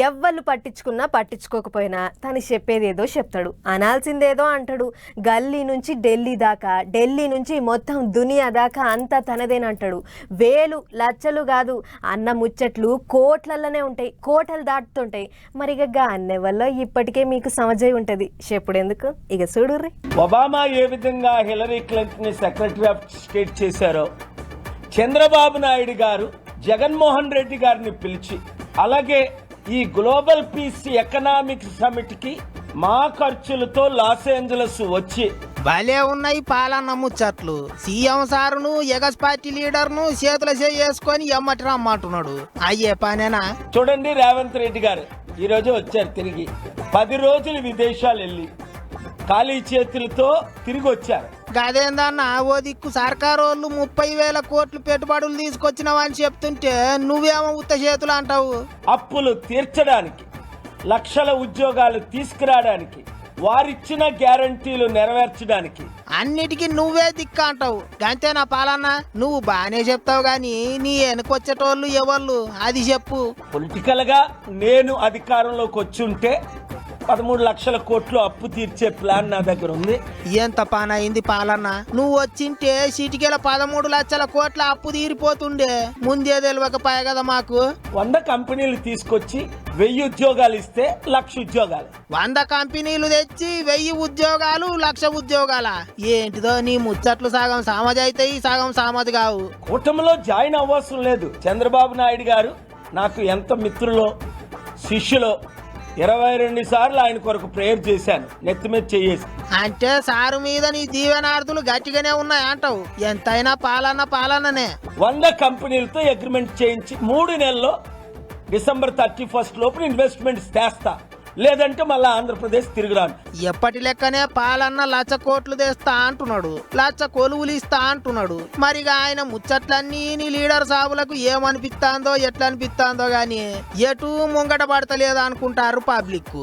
ఎవ్వళ్ళు పట్టించుకున్నా పట్టించుకోకపోయినా తను చెప్పేదేదో చెప్తాడు, అనాల్సిందేదో అంటాడు. గల్లీ నుంచి ఢిల్లీ దాకా, ఢిల్లీ నుంచి మొత్తం దునియా దాకా అంతా తనదేనంటాడు. వేలు లచ్చలు కాదు, అన్న ముచ్చట్లు కోట్లలోనే ఉంటాయి, కోటలు దాటుతుంటాయి. మరి ఇక అన్నె వల్ల ఇప్పటికే మీకు సమజై ఉంటుంది. చెప్పుడెందుకు, ఇక చూడుర్రి. ఒబామా ఏ విధంగా Hillary Clinton secretary of state చేశారో చంద్రబాబు నాయుడు గారు జగన్మోహన్ రెడ్డి గారిని పిలిచి, అలాగే ఈ గ్లోబల్ పీస్ ఎకనామిక్ సమిట్ కి మా ఖర్చులతో లాస్ ఏంజలస్ వచ్చి భలే ఉన్నాయి పాలన్న ముచ్చట్లు. సీఎం సారును ఎగస్ పార్టీ లీడర్ను చేతుల చేసుకొని ఎమ్మటి రమ్మంటున్నాడు. అయ్యే పనేనా? చూడండి, రేవంత్ రెడ్డి గారు ఈ రోజు వచ్చారు. తిరిగి 10 రోజులు విదేశాలు వెళ్ళి ఖాళీ చేతులతో తిరిగి వచ్చారు. గదేందన్న ఓ దిక్కు సర్కారు వాళ్ళు 30,000 కోట్లు పెట్టుబడులు తీసుకొచ్చినావని చెప్తుంటే నువ్వేమో ఉత్త చేతులు అంటావు. అప్పులు తీర్చడానికి, లక్షల ఉద్యోగాలు తీసుకురావడానికి, వారిచ్చిన గ్యారంటీలు నెరవేర్చడానికి అన్నిటికీ నువ్వే దిక్కు అంటావు. గంతే నా పాలన్న, నువ్వు బానే చెప్తావు గాని నీ వెనకొచ్చేటోళ్ళు ఎవళ్ళు అది చెప్పు. పొలిటికల్ గా నేను అధికారంలోకి వచ్చి ఉంటే 13 లక్షల కోట్లు అప్పు తీర్చే ప్లాన్ నా దగ్గర ఉంది. ఎంత పని అయింది పాలన్న, నువ్వు వచ్చింటే సిటికెల 13 లక్షల కోట్ల అప్పు తీరిపోతుండే. ముందే తెలియకపోయా కదా మాకు. 100 కంపెనీలు తీసుకొచ్చి 1000 ఉద్యోగాలు ఇస్తే 1,00,000 ఉద్యోగాలు. 100 కంపెనీలు తెచ్చి 1000 ఉద్యోగాలు 1,00,000 ఉద్యోగాల. ఏంటిదో నీ ముచ్చట్లు సగం సామజ్ అవుతాయి, సగం సామజ్ కావు. కూటమిలో జాయిన్ అవ్వసం లేదు. చంద్రబాబు నాయుడు గారు నాకు ఎంత మిత్రులో శిష్యులో 22 సార్లు ఆయన కొరకు ప్రేయర్ చేశాను, నెత్తి మీద చేయేసి. అంటే సారు మీద నీ దీవెనార్థులు గట్టిగానే ఉన్నాయి అంటావు. ఎంతైనా పాలననే. 100 కంపెనీలతో అగ్రిమెంట్ చేయించి 3 నెలల్లో డిసెంబర్ 31 లోపు ఇన్వెస్ట్మెంట్స్ తెస్తా, లేదంటే మళ్ళా ఆంధ్రప్రదేశ్ తిరుగురాను. ఎప్పటి లెక్కనే పాలన్న 1,00,000 కోట్లు తెస్తా అంటున్నాడు, 1,00,000 కొలువులు ఇస్తా అంటున్నాడు. మరిగా ఆయన ముచ్చట్లన్నీ నీ లీడర్ సాబులకు ఏమనిపిస్తాందో ఎట్లా అనిపిస్తాందో గాని ఎటు ముంగట పడతలేదు అనుకుంటారు పబ్లిక్.